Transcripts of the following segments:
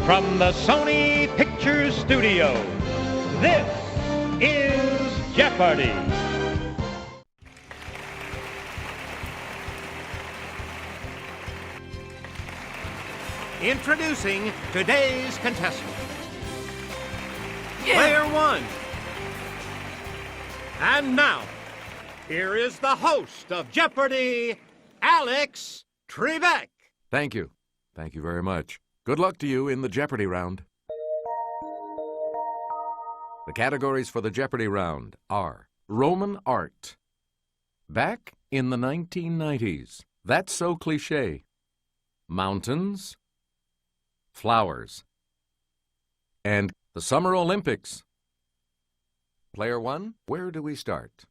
From the Sony Pictures Studios, this is Jeopardy! Introducing today's contestant. Player one. And now, here is the host of Jeopardy, Alex Trebek. Thank you. Thank you very much. Good luck to you in the Jeopardy round. The categories for the Jeopardy round are Roman art. Back in the 1990s. That's so cliché. Mountains. Flowers. And the Summer Olympics. Player one, where do we start?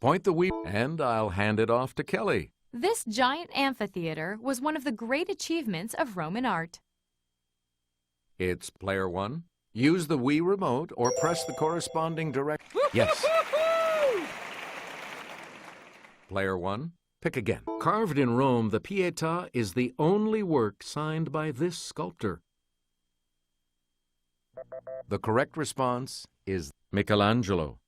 Point the Wii, and I'll hand it off to Kelly. This giant amphitheater was one of the great achievements of Roman art. It's player one. Use the Wii remote or press the corresponding direct... Yes. Player one, pick again. Carved in Rome, the Pietà is the only work signed by this sculptor. The correct response is Michelangelo.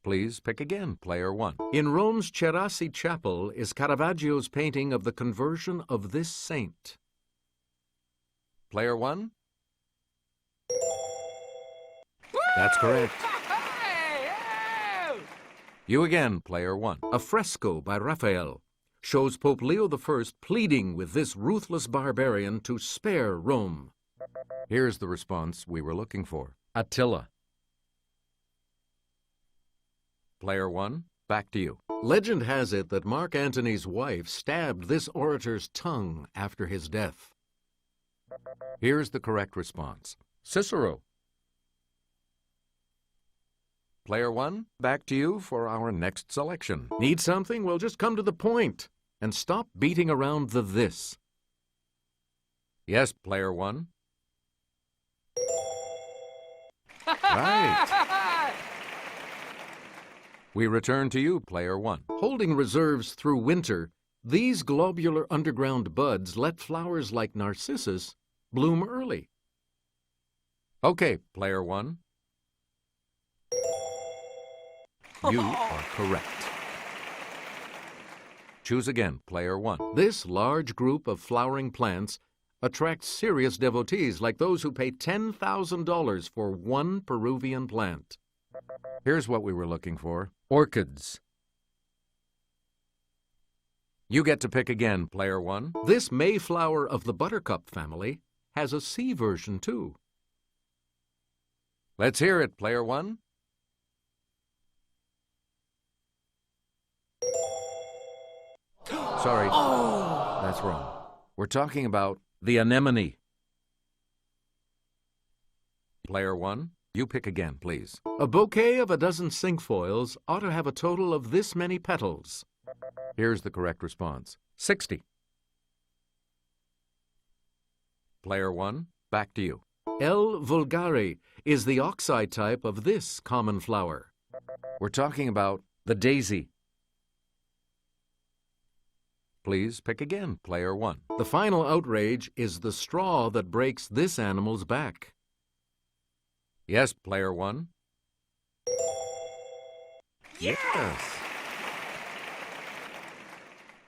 Please pick again, player one. In Rome's Cerasi Chapel is Caravaggio's painting of the conversion of this saint. Player one? That's correct. You again, player one. A fresco by Raphael shows Pope Leo I pleading with this ruthless barbarian to spare Rome. Here's the response we were looking for. Attila. Player one, back to you. Legend has it that Mark Antony's wife stabbed this orator's tongue after his death. Here's the correct response. Cicero. Player one, back to you for our next selection. Need something? Well, just come to the point and stop beating around the this. Yes, player one. Right. We return to you, player one. Holding reserves through winter, these globular underground buds let flowers like narcissus bloom early. Okay, player one. You are correct. Choose again, player one. This large group of flowering plants attracts serious devotees like those who pay $10,000 for one Peruvian plant. Here's what we were looking for. Orchids. You get to pick again, player one. This Mayflower of the buttercup family has a C version, too. Let's hear it, player one. Sorry, that's wrong. We're talking about the anemone. Player one, you pick again, please. A bouquet of a dozen cinquefoils ought to have a total of this many petals. Here's the correct response. 60. Player one, back to you. L. vulgare is the oxide type of this common flower. We're talking about the daisy. Please pick again, player one. The final outrage is the straw that breaks this animal's back. Yes, player one. Yes.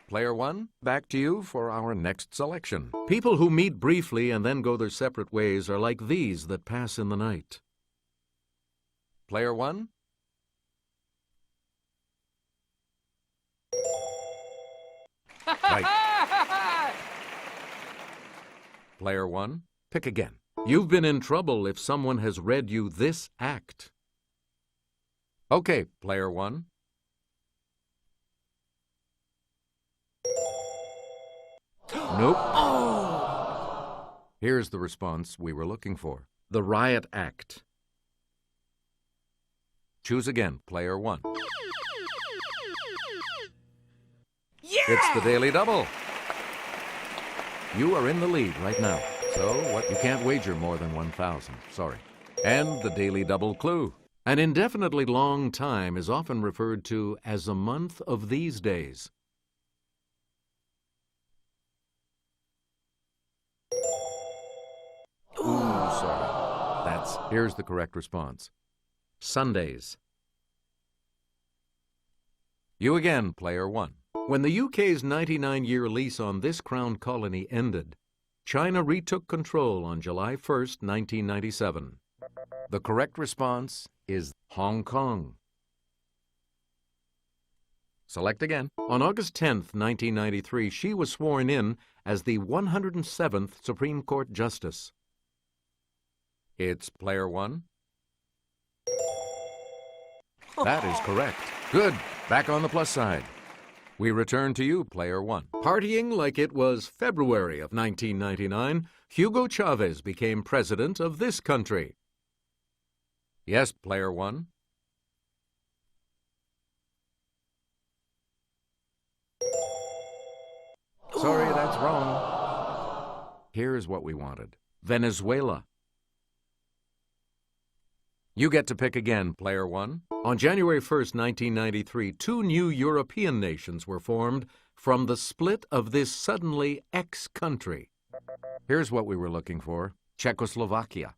Player one, back to you for our next selection. People who meet briefly and then go their separate ways are like these that pass in the night. Player one. Right. Player one, pick again. You've been in trouble if someone has read you this act. Okay, player one. Nope. Oh. Here's the response we were looking for. The riot act. Choose again, player one. Yeah! It's the Daily Double. You are in the lead right now. So what? You can't wager more than 1,000. Sorry. And the Daily Double clue. An indefinitely long time is often referred to as a month of these days. minutes. Here's the correct response. Sundays. You again, player one. When the UK's 99-year lease on this crown colony ended, China retook control on July 1st, 1997. The correct response is Hong Kong. Select again. On August 10th, 1993, she was sworn in as the 107th Supreme Court Justice. It's player one. That is correct. Good. Back on the plus side. We return to you, player one. Partying like it was February of 1999, Hugo Chavez became president of this country. Yes, player one. Sorry, that's wrong. Here's what we wanted. Venezuela. You get to pick again, player one. On January 1st, 1993, two new European nations were formed from the split of this suddenly ex-country. Here's what we were looking for. Czechoslovakia.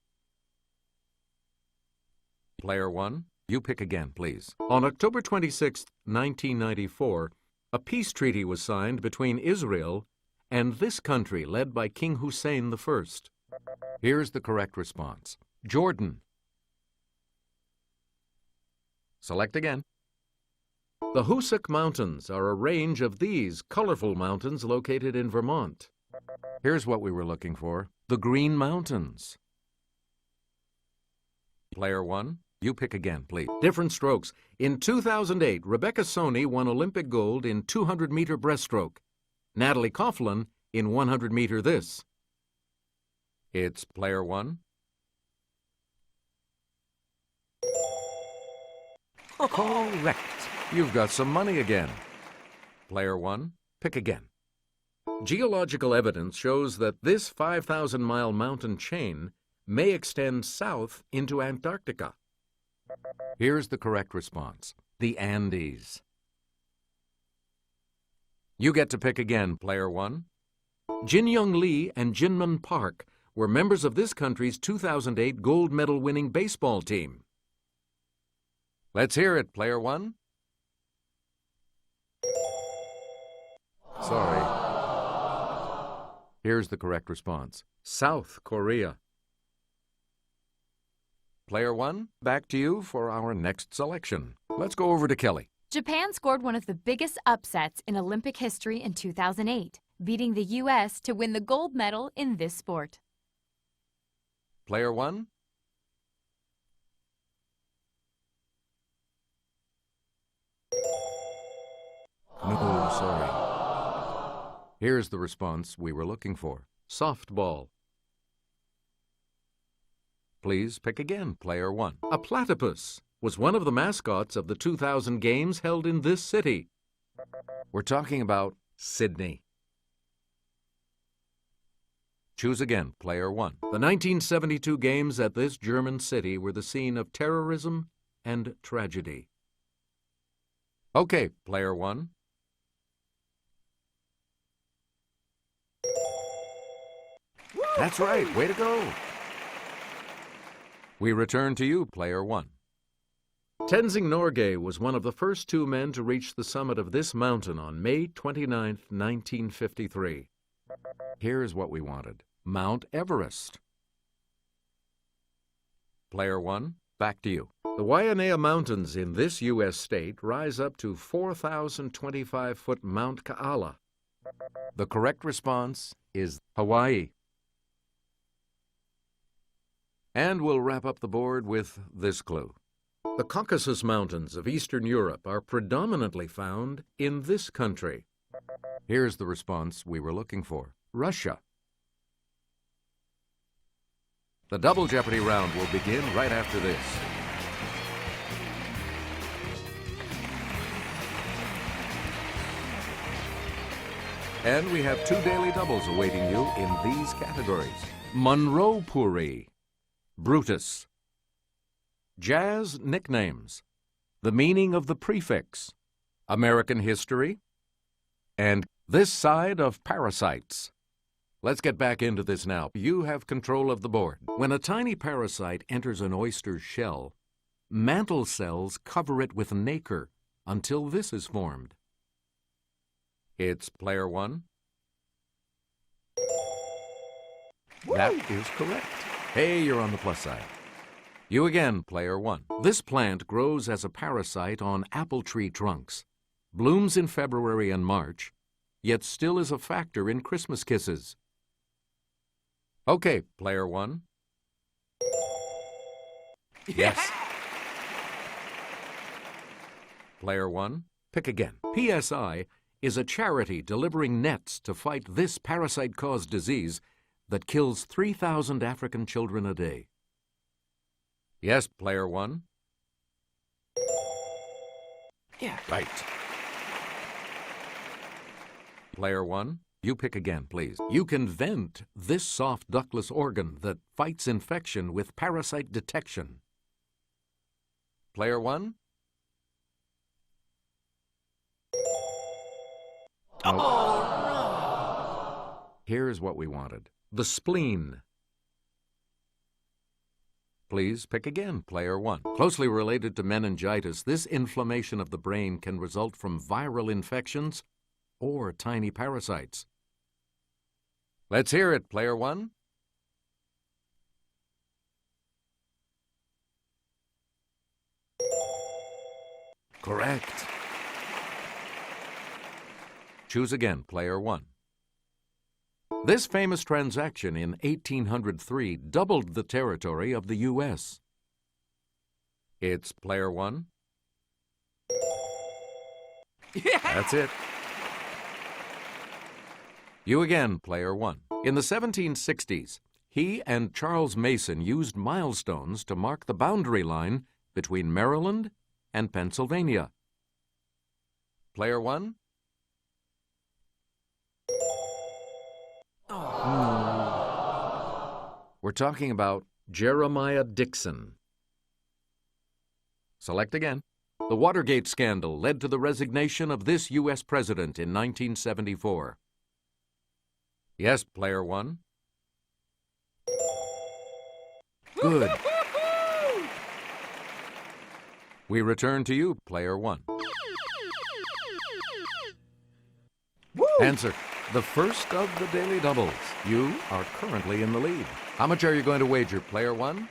Player one, you pick again, please. On October 26th, 1994, a peace treaty was signed between Israel and this country led by King Hussein I. Here's the correct response. Jordan. Select again. The Hoosick Mountains are a range of these colorful mountains located in Vermont. Here's what we were looking for. The Green Mountains. Player one, you pick again, please. Different strokes. In 2008, Rebecca Sony won Olympic gold in 200-meter breaststroke. Natalie Coughlin in 100-meter this. It's player one. Correct. You've got some money again. Player one, pick again. Geological evidence shows that this 5,000-mile mountain chain may extend south into Antarctica. Here's the correct response. The Andes. You get to pick again, player one. Jin Young Lee and Jinmun Park were members of this country's 2008 gold medal-winning baseball team. Let's hear it, player one. Sorry. Here's the correct response. South Korea. Player one, back to you for our next selection. Let's go over to Kelly. Japan scored one of the biggest upsets in Olympic history in 2008, beating the U.S. to win the gold medal in this sport. Player one. No, sorry. Here's the response we were looking for. Softball. Please pick again, player one. A platypus was one of the mascots of the 2000 games held in this city. We're talking about Sydney. Choose again, player one. The 1972 games at this German city were the scene of terrorism and tragedy. Okay, player one. That's right, way to go. We return to you, player one. Tenzing Norgay was one of the first two men to reach the summit of this mountain on May 29, 1953. Here's what we wanted. Mount Everest. Player one, back to you. The Wayanea Mountains in this U.S. state rise up to 4,025-foot Mount Kaala. The correct response is Hawaii. And we'll wrap up the board with this clue. The Caucasus Mountains of Eastern Europe are predominantly found in this country. Here's the response we were looking for. Russia. The Double Jeopardy round will begin right after this. And we have two daily doubles awaiting you in these categories. Monroe Puri. Brutus. Jazz nicknames. The meaning of the prefix. American history. And this side of parasites. Let's get back into this now. You have control of the board. When a tiny parasite enters an oyster's shell, mantle cells cover it with nacre until this is formed. It's player one. That is correct. Hey, you're on the plus side. You again, player one. This plant grows as a parasite on apple tree trunks, blooms in February and March, yet still is a factor in Christmas kisses. Okay, player one. Yes. Player one, pick again. PSI is a charity delivering nets to fight this parasite-caused disease that kills 3,000 African children a day. Yes, player one. Yeah. Right. Player one, you pick again, please. You can vent this soft ductless organ that fights infection with parasite detection. Player one. Oh, no. Here's what we wanted. The spleen. Please pick again, player one. Closely related to meningitis, this inflammation of the brain can result from viral infections or tiny parasites. Let's hear it, player one. Correct. Choose again, player one. This famous transaction in 1803 doubled the territory of the U.S. It's player one. Yeah. That's it. You again, player one. In the 1760s, he and Charles Mason used milestones to mark the boundary line between Maryland and Pennsylvania. Player one. We're talking about Jeremiah Dixon. Select again. The Watergate scandal led to the resignation of this U.S. president in 1974. Yes, player one. Good. We return to you, player one. Answer. The first of the daily doubles. You are currently in the lead. How much are you going to wager, player one?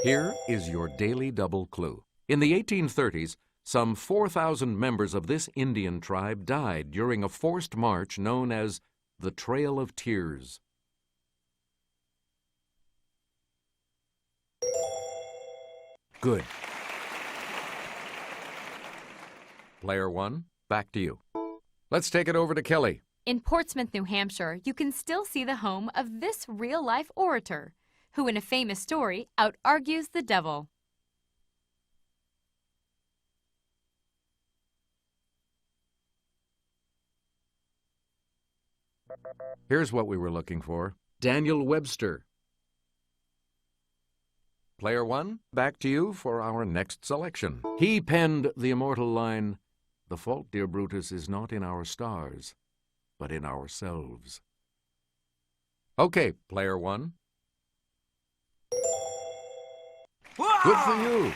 Here is your daily double clue. In the 1830s, some 4,000 members of this Indian tribe died during a forced march known as the Trail of Tears. Good. Player one, back to you. Let's take it over to Kelly. In Portsmouth, New Hampshire, you can still see the home of this real-life orator, who in a famous story out-argues the devil. Here's what we were looking for. Daniel Webster. Player one, back to you for our next selection. He penned the immortal line, "The fault, dear Brutus, is not in our stars, but in ourselves." Okay, player one. Good for you.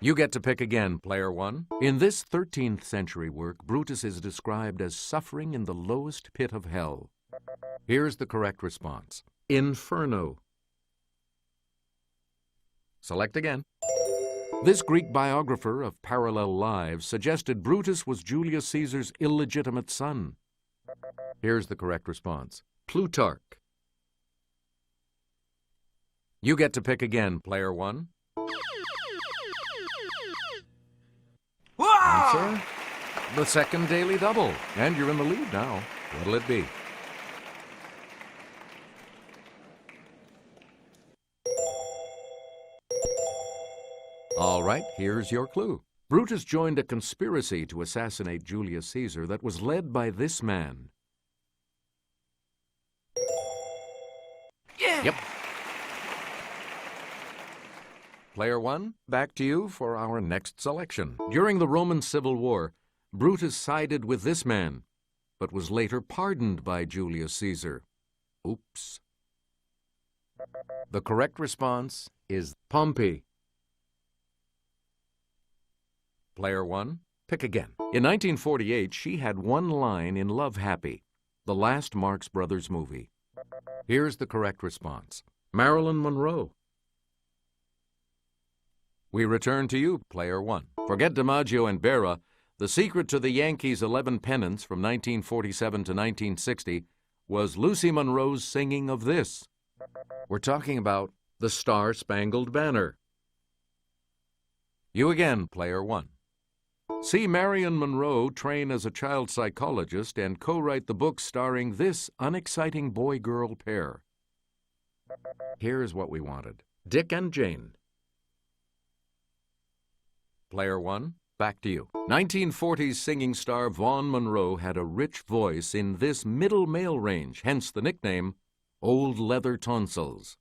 You get to pick again, player one. In this 13th century work, Brutus is described as suffering in the lowest pit of hell. Here's the correct response. Inferno. Select again. This Greek biographer of parallel lives suggested Brutus was Julius Caesar's illegitimate son. Here's the correct response. Plutarch. You get to pick again, player one. Answer, the second daily double. And you're in the lead now. What'll it be? All right, here's your clue. Brutus joined a conspiracy to assassinate Julius Caesar that was led by this man. Yeah. Yep. Player one, back to you for our next selection. During the Roman Civil War, Brutus sided with this man, but was later pardoned by Julius Caesar. Oops. The correct response is Pompey. Player 1, pick again. In 1948, she had one line in Love Happy, the last Marx Brothers movie. Here's the correct response. Marilyn Monroe. We return to you, Player 1. Forget DiMaggio and Berra. The secret to the Yankees' 11 pennants from 1947 to 1960 was Lucy Monroe's singing of this. We're talking about the Star-Spangled Banner. You again, Player 1. See Marion Monroe train as a child psychologist and co-write the book starring this unexciting boy-girl pair. Here's what we wanted. Dick and Jane. Player 1, back to you. 1940s singing star Vaughn Monroe had a rich voice in this middle male range, hence the nickname Old Leather Tonsils.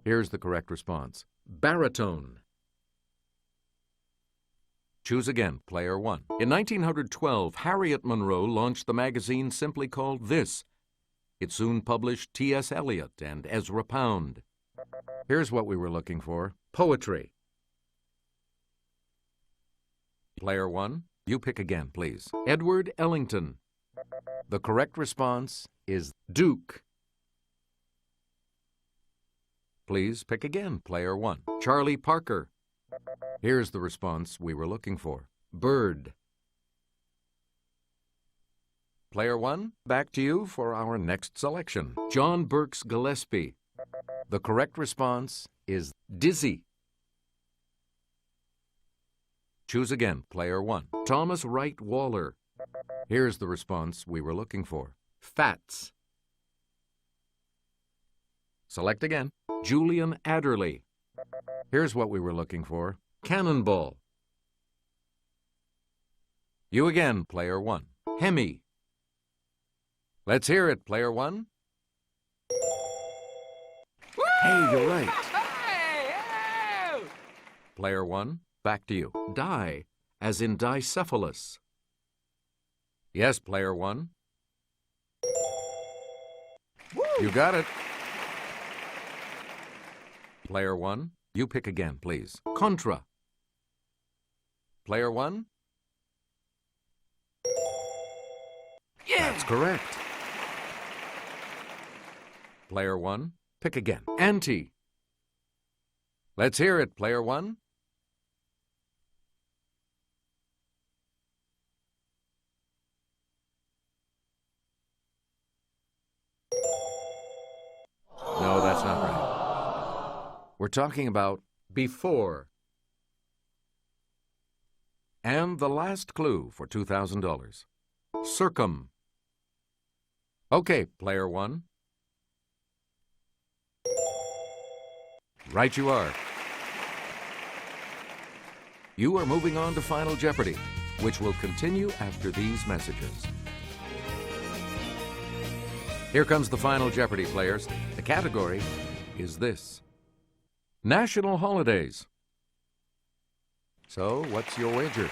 Here's the correct response. Baritone. Choose again, Player 1. In 1912, Harriet Monroe launched the magazine simply called This. It soon published T.S. Eliot and Ezra Pound. Here's what we were looking for. Poetry. Player 1, you pick again, please. Edward Ellington. The correct response is Duke. Please pick again, Player 1. Charlie Parker. Here's the response we were looking for. Bird. Player 1, back to you for our next selection. John Burks Gillespie. The correct response is Dizzy. Choose again, Player 1. Thomas Wright Waller. Here's the response we were looking for. Fats. Select again. Julian Adderley. Here's what we were looking for. Cannonball. You again, Player 1. Hemi. Let's hear it, Player 1. Hey, you're right. Player 1, back to you. Die, as in Dicephalus. Yes, Player 1. You got it. Player 1, you pick again, please. Contra. Player 1. Yeah. That's correct. Player 1, pick again. Ante. Let's hear it, Player 1. No, that's not right. We're talking about before. And the last clue for $2,000. Circum. Okay, Player 1. Right you are. You are moving on to Final Jeopardy, which will continue after these messages. Here comes the Final Jeopardy, players. The category is this. National holidays. So, what's your wager?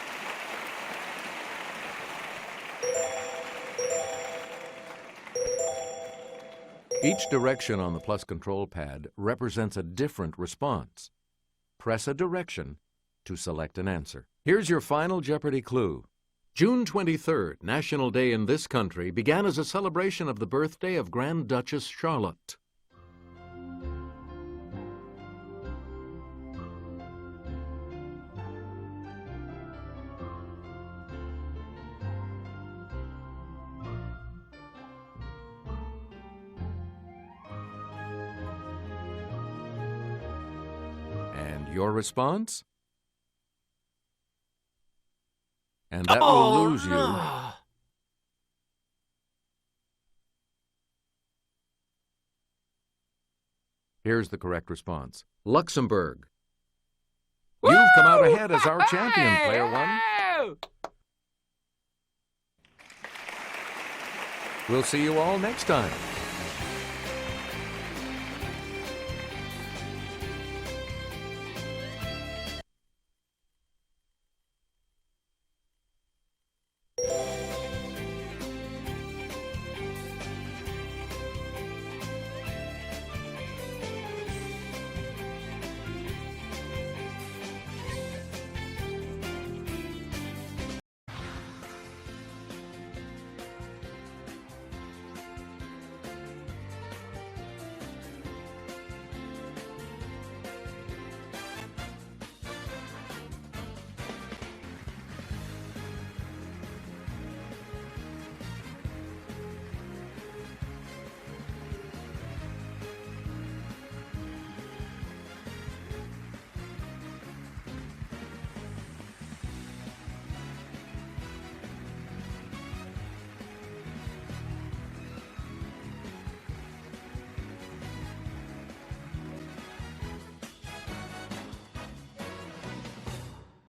Each direction on the plus control pad represents a different response. Press a direction to select an answer. Here's your Final Jeopardy clue. June 23rd, National Day in this country, began as a celebration of the birthday of Grand Duchess Charlotte. And your response? And that will lose you. No. Here's the correct response. Luxembourg. Woo! You've come out ahead as our champion, Player 1. We'll see you all next time.